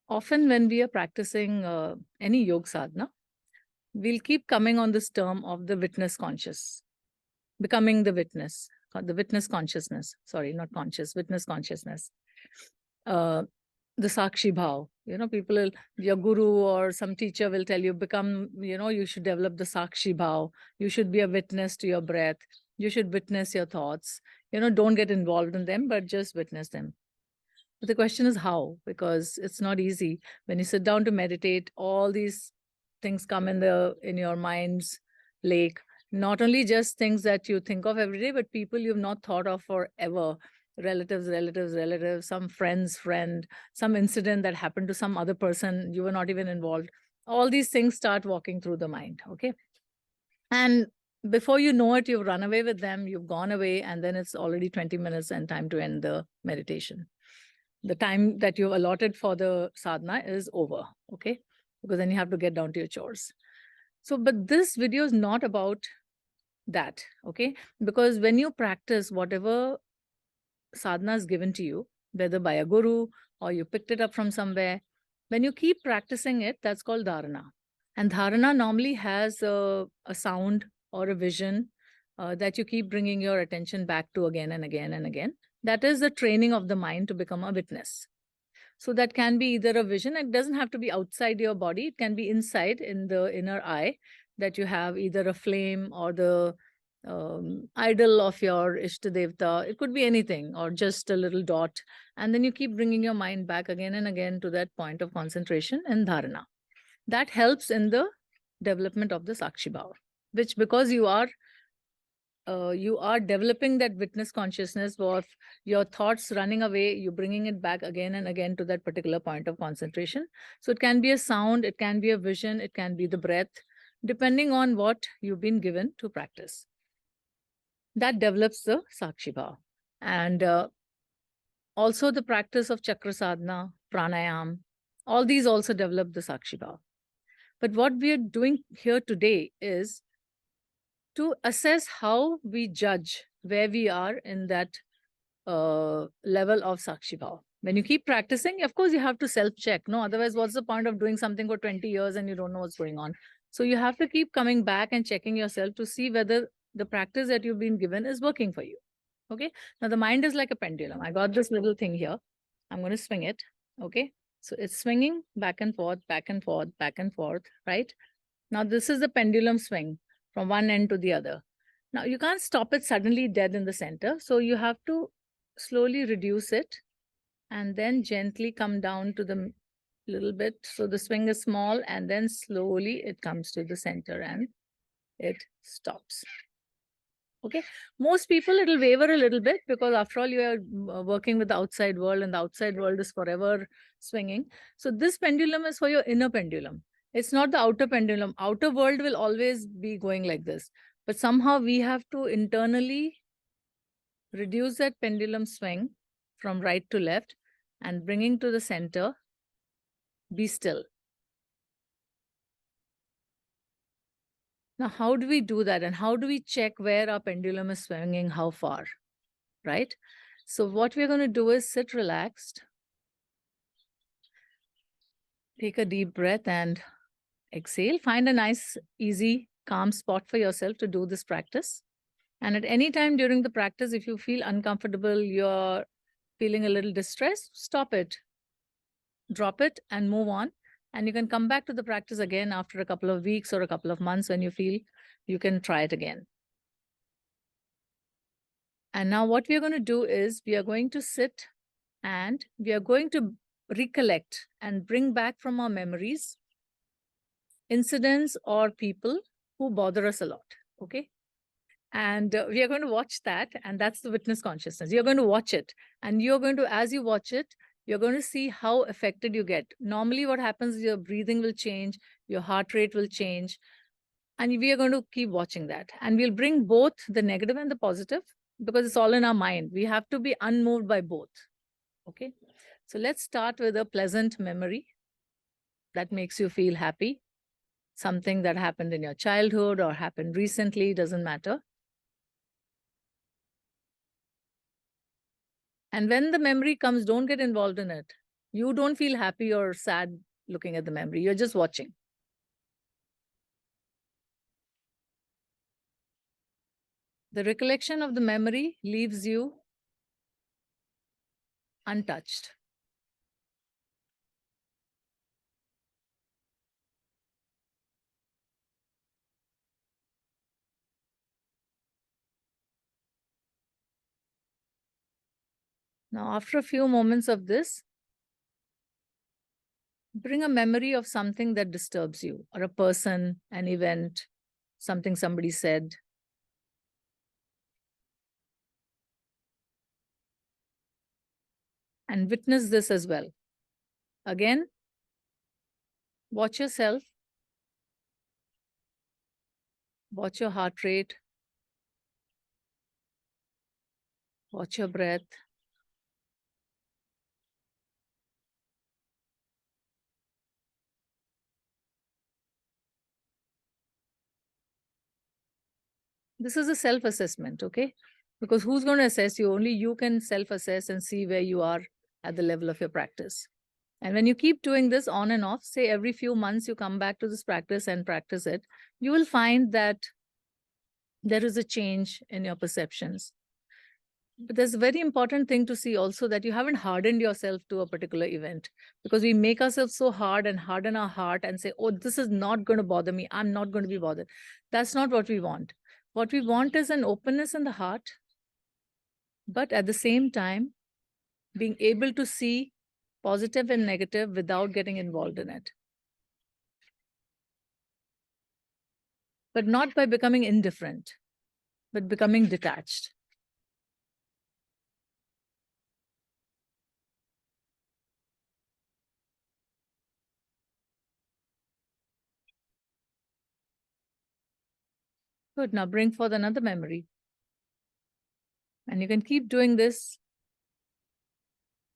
Often when we are practicing any yoga sadhana, we'll keep coming on this term of the witness conscious, becoming the witness consciousness. Sorry, not conscious, witness consciousness. The Sakhshi Bhaav. Your guru or some teacher will tell you, you should develop the Sakhshi Bhaav. You should be a witness to your breath. You should witness your thoughts. Don't get involved in them, but just witness them. But the question is how, because it's not easy. When you sit down to meditate, all these things come in your mind's lake. Not only just things that you think of every day, but people you've not thought of forever. Relatives, some friend's friend, some incident that happened to some other person, you were not even involved. All these things start walking through the mind, okay? And before you know it, you've run away with them, you've gone away, and then it's already 20 minutes and time to end the meditation. The time that you've allotted for the sadhana is over, okay? Because then you have to get down to your chores. So, but this video is not about that, okay? Because when you practice whatever sadhana is given to you, whether by a guru or you picked it up from somewhere, when you keep practicing it, that's called dharana. And dharana normally has a sound or a vision that you keep bringing your attention back to again and again and again. That is the training of the mind to become a witness. So that can be either a vision. It doesn't have to be outside your body. It can be inside in the inner eye, that you have either a flame or the idol of your Ishtadevta. It could be anything, or just a little dot. And then you keep bringing your mind back again and again to that point of concentration and dharana. That helps in the development of the Sakhshi Bhaav, which, because you are developing that witness consciousness of your thoughts running away, you're bringing it back again and again to that particular point of concentration. So it can be a sound, it can be a vision, it can be the breath, depending on what you've been given to practice. That develops the Sakhshi Bhaav. And also the practice of chakra sadhana, pranayam, all these also develop the Sakhshi Bhaav. But what we are doing here today is to assess how we judge where we are in that level of Sakhshi Bhaav. When you keep practicing, of course, you have to self-check. No, otherwise, what's the point of doing something for 20 years and you don't know what's going on? So you have to keep coming back and checking yourself to see whether the practice that you've been given is working for you. Okay. Now, the mind is like a pendulum. I got this little thing here. I'm going to swing it. Okay. So it's swinging back and forth, back and forth, back and forth, right? Now, this is the pendulum swing from one end to the other. Now, you can't stop it suddenly dead in the center. So you have to slowly reduce it and then gently come down to the little bit. So the swing is small, and then slowly it comes to the center and it stops. Okay. Most people, it'll waver a little bit, because after all, you are working with the outside world, and the outside world is forever swinging. So this pendulum is for your inner pendulum. It's not the outer pendulum. Outer world will always be going like this. But somehow we have to internally reduce that pendulum swing from right to left and bringing to the center. Be still. Now, how do we do that? And how do we check where our pendulum is swinging, how far, right? So what we're going to do is sit relaxed. Take a deep breath and exhale. Find a nice, easy, calm spot for yourself to do this practice. And at any time during the practice, if you feel uncomfortable, you're feeling a little distressed, stop it, drop it, and move on. And you can come back to the practice again after a couple of weeks or a couple of months when you feel you can try it again. And now what we are going to do is we are going to sit and we are going to recollect and bring back from our memories incidents or people who bother us a lot, okay? And we are going to watch that, and that's the witness consciousness. You're going to watch it, and you're going to, as you watch it, you're going to see how affected you get. Normally what happens is your breathing will change, your heart rate will change, and we are going to keep watching that. And we'll bring both the negative and the positive, because it's all in our mind. We have to be unmoved by both, okay? So let's start with a pleasant memory that makes you feel happy. Something that happened in your childhood or happened recently, doesn't matter. And when the memory comes, don't get involved in it. You don't feel happy or sad looking at the memory. You're just watching. The recollection of the memory leaves you untouched. Now, after a few moments of this, bring a memory of something that disturbs you, or a person, an event, something somebody said. And witness this as well. Again, watch yourself, watch your heart rate, watch your breath. This is a self-assessment, okay? Because who's going to assess you? Only you can self-assess and see where you are at the level of your practice. And when you keep doing this on and off, say every few months you come back to this practice and practice it, you will find that there is a change in your perceptions. But there's a very important thing to see also, that you haven't hardened yourself to a particular event, because we make ourselves so hard and harden our heart and say, oh, this is not going to bother me. I'm not going to be bothered. That's not what we want. What we want is an openness in the heart, but at the same time, being able to see positive and negative without getting involved in it. But not by becoming indifferent, but becoming detached. Good. Now bring forth another memory. And you can keep doing this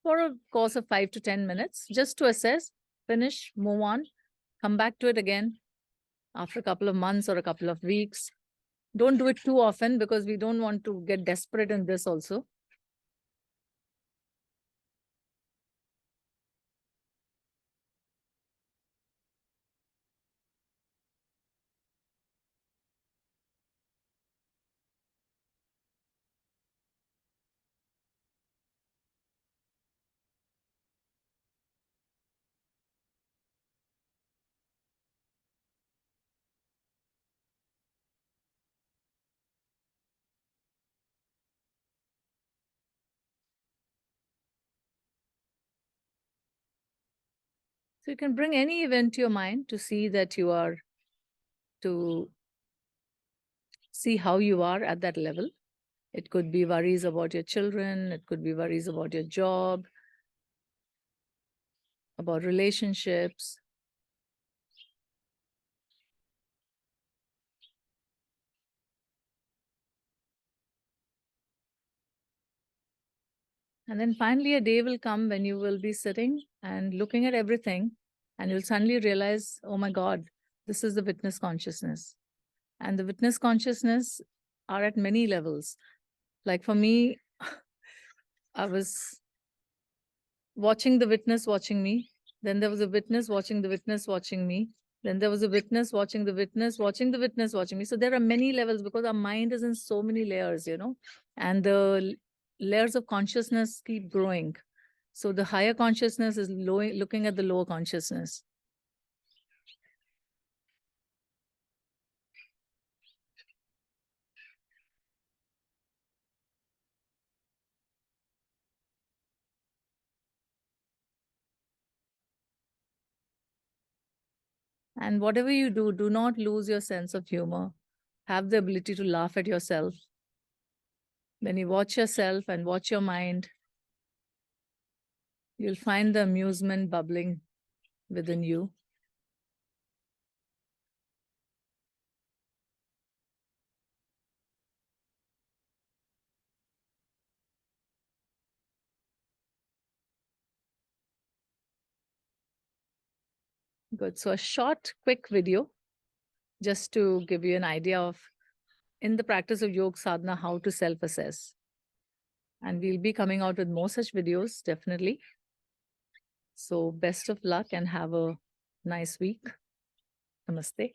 for a course of 5 to 10 minutes, just to assess, finish, move on, come back to it again after a couple of months or a couple of weeks. Don't do it too often, because we don't want to get desperate in this also. So you can bring any event to your mind to see that you are, to see how you are at that level. It could be worries about your children. It could be worries about your job, about relationships. And then finally, a day will come when you will be sitting and looking at everything, and you'll suddenly realize, oh my God, this is the witness consciousness. And the witness consciousness are at many levels. Like for me, I was watching the witness watching me. Then there was a witness watching the witness watching me. Then there was a witness watching the witness watching the witness watching me. So there are many levels, because our mind is in so many layers, and the layers of consciousness keep growing. So the higher consciousness is looking at the lower consciousness. And whatever you do, do not lose your sense of humor. Have the ability to laugh at yourself. When you watch yourself and watch your mind, you'll find the amusement bubbling within you. Good. So a short, quick video, just to give you an idea of, in the practice of Yog Sadhana, how to self-assess. And we'll be coming out with more such videos, definitely. So best of luck and have a nice week. Namaste.